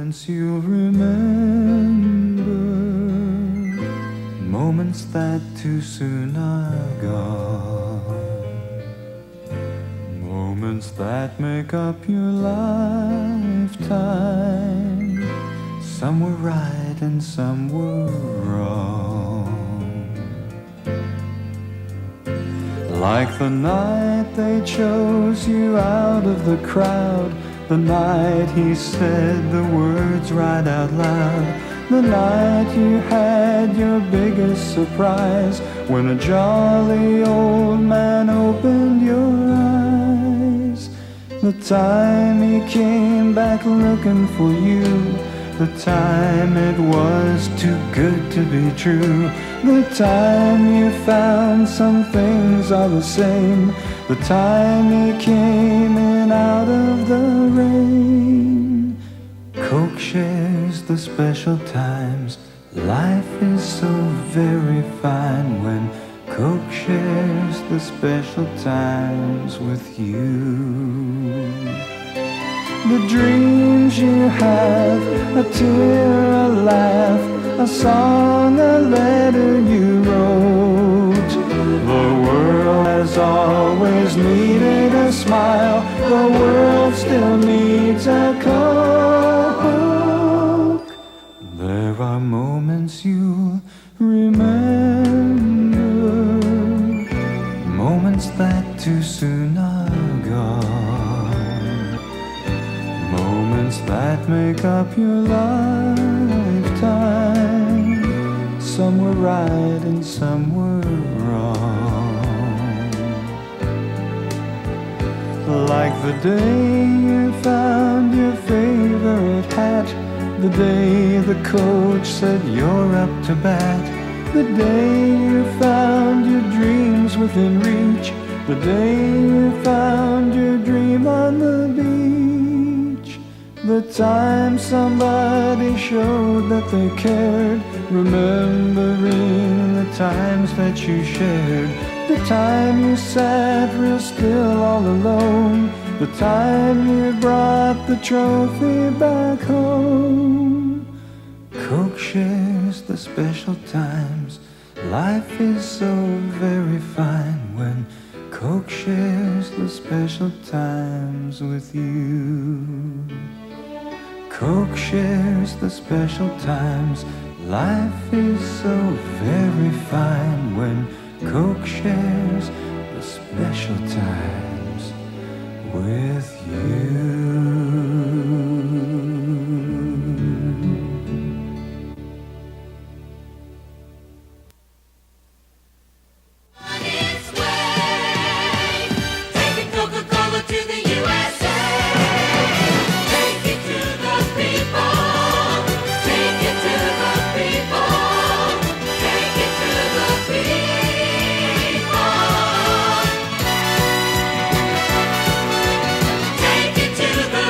moments you'll remember, moments that too soon are gone, moments that make up your lifetime. Some were right and some were wrong. Like the night they chose you out of the crowd, the night he said the words right out loud, the night you had your biggest surprise, when a jolly old man opened your eyes. The time he came back looking for you, the time it was too good to be true, the time you found some things are the same, the time he came in out of the rain. Coke shares the special times, life is so very fine when Coke shares the special times with you. The dreams you have, a tear, a laugh, a song, a letter you wrote. The world has always needed a smile, the world still needs a Coke. There are moments you'll remember, moments that too soon are gone, moments that make up your lifetime. Some were right and some were wrong. Like the day you found your favorite hat, the day the coach said you're up to bat, the day you found your dreams within reach, the day you found your dream on the beach, the time somebody showed that they cared, remembering the times that you shared, the time you sat real still all alone, the time you brought the trophy back home. Coke shares the special times, life is so very fine when Coke shares the special times with you. Coke shares the special times, life is so very fine when Coke shares the special times with you. On its way, taking Coca-Cola to the USA. Take it to the people. Take it to the people. Take it to the people. Take it to the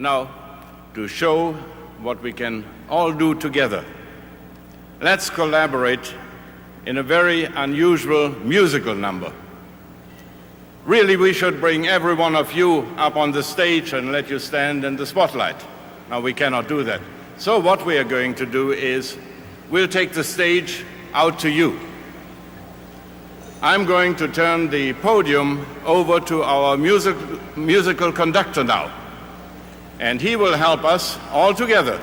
Now, to show what we can all do together, let's collaborate in a very unusual musical number. Really, we should bring every one of you up on the stage and let you stand in the spotlight. Now, we cannot do that. So what we are going to do is we'll take the stage out to you. I'm going to turn the podium over to our musical conductor now, and he will help us all together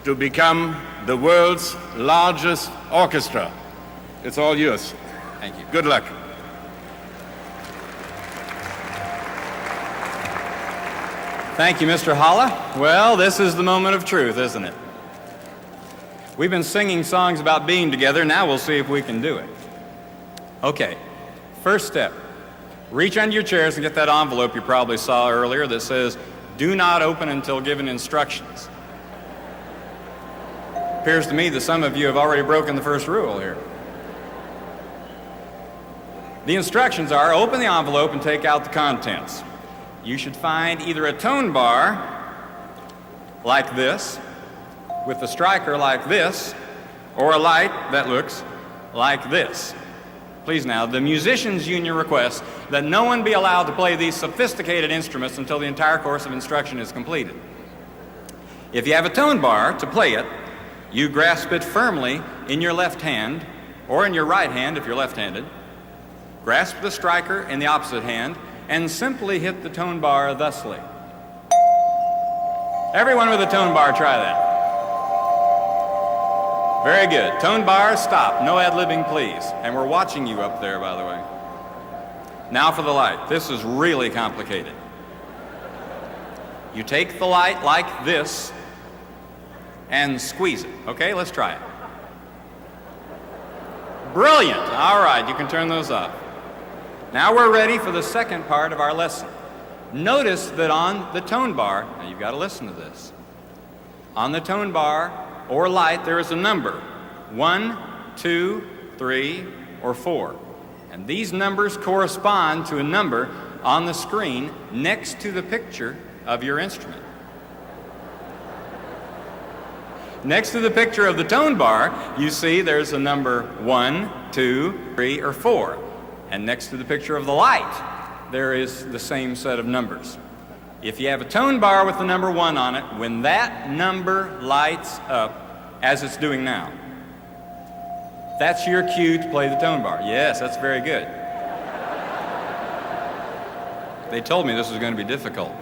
to become the world's largest orchestra. It's all yours. Thank you. Good luck. Thank you, Mr. Holla. Well, this is the moment of truth, isn't it? We've been singing songs about being together. Now we'll see if we can do it. Okay, first step. Reach under your chairs and get that envelope you probably saw earlier that says, "Do not open until given instructions." Appears to me that some of you have already broken the first rule here. The instructions are, open the envelope and take out the contents. You should find either a tone bar like this, with the striker like this, or a light that looks like this. Please now, the Musicians Union requests that no one be allowed to play these sophisticated instruments until the entire course of instruction is completed. If you have a tone bar to play it, you grasp it firmly in your left hand, or in your right hand if you're left-handed. Grasp the striker in the opposite hand, and simply hit the tone bar thusly. Everyone with a tone bar, try that. Very good. Tone bar, stop. No ad-libbing, please. And we're watching you up there, by the way. Now for the light. This is really complicated. You take the light like this and squeeze it. Okay, let's try it. Brilliant. All right, you can turn those off. Now we're ready for the second part of our lesson. Notice that on the tone bar, now you've got to listen to this. On the tone bar or light, there is a number, 1, 2, 3, or 4. And these numbers correspond to a number on the screen next to the picture of your instrument. Next to the picture of the tone bar, you see there's a number 1, 2, 3, or 4. And next to the picture of the light, there is the same set of numbers. If you have a tone bar with the number 1 on it, when that number lights up, as it's doing now, that's your cue to play the tone bar. Yes, that's very good. They told me this was going to be difficult.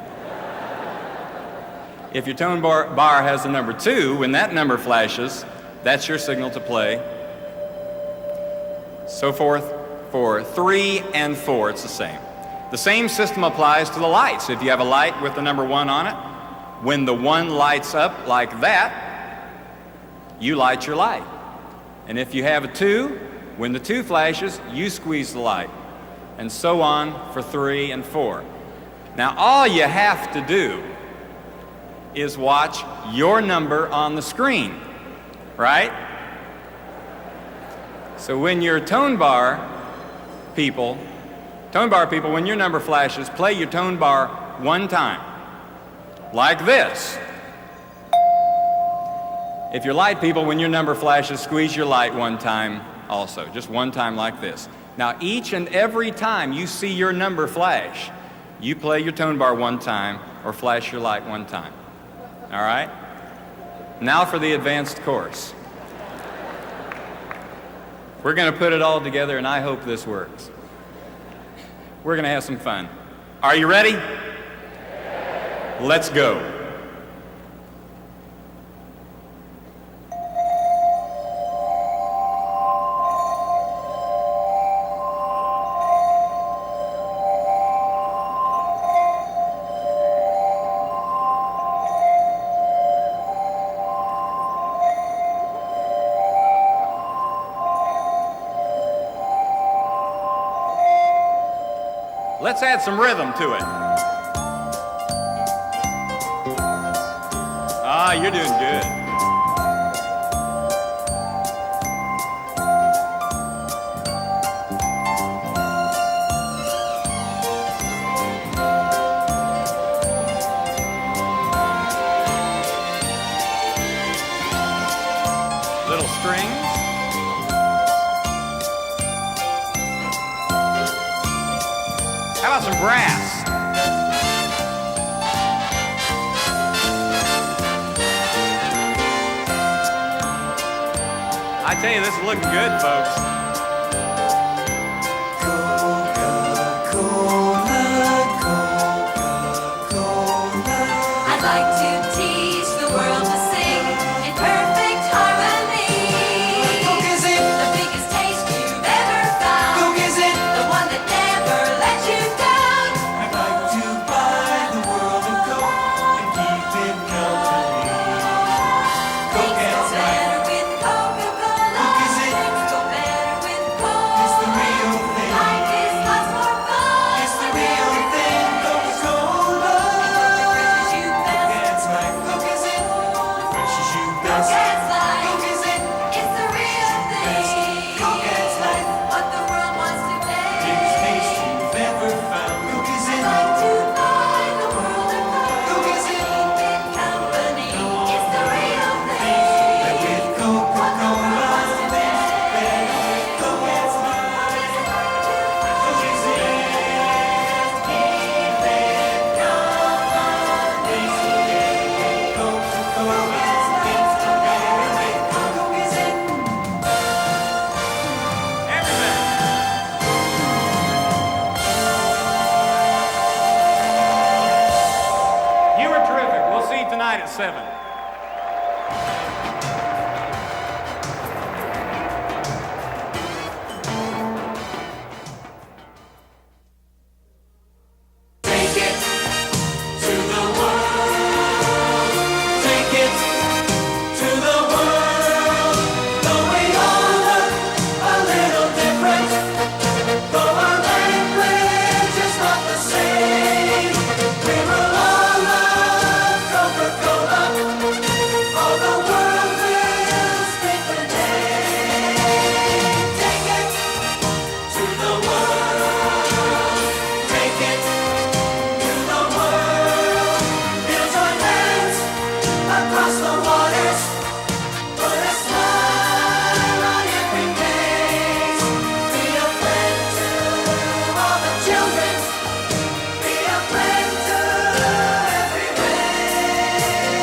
If your tone bar has the number 2, when that number flashes, that's your signal to play. So forth for 3 and 4, it's the same. The same system applies to the lights. If you have a light with the number 1 on it, when the 1 lights up like that, you light your light. And if you have a 2, when the 2 flashes, you squeeze the light. And so on for 3 and 4. Now all you have to do is watch your number on the screen, right? So when your tone bar people, when your number flashes, play your tone bar 1 time, like this. If you're light people, when your number flashes, squeeze your light 1 time also, just 1 time like this. Now each and every time you see your number flash, you play your tone bar 1 time or flash your light 1 time. All right? Now for the advanced course. We're going to put it all together, and I hope this works. We're going to have some fun. Are you ready? Let's go. Let's add some rhythm to it. Ah, you're doing good. How about some brass? I tell you, this is looking good, folks. I'd like to teach the world to sing in perfect harmony. Coke is it? The biggest taste you've ever found. Coke is it? The one that never lets you down. I'd like to buy the world a Coke and keep it company. Coke Things go is life. better with Coca-Cola. Coke is it? Things go better with Coke. It's the real thing. Life is lots more fun. It's the real thing. Coca-Cola. Refreshes you best. It's life. Coke is it? Refreshes you Coke best. is life. Coke is it? It's the real thing. Coke is life. What the world wants to Biggest taste taste. you've ever found. Coke is it? Like to buy the world a Coke. Coke is it? Keep it company. It's the real That thing. with What the world Coca-Cola, wants to taste. Coke is life. Coke is it? Coca-Cola. It's the better with Coke is it? Everybody. You were terrific. We'll see you tonight at 7. Take it to the world. Take it to the world. Though we all look a little different, though our language is not the same, we will all love Coca-Cola. All the world will speak the name. Take it to the world. Take it to the world. Here's our hands across the waters. Put a smile on every face. Be a friend to all the children. Be a friend to every race.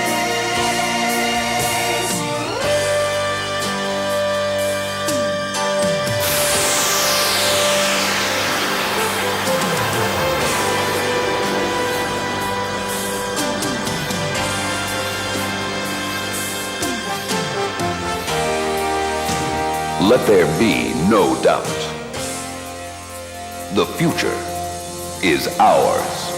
Let there be no doubt. The future is ours.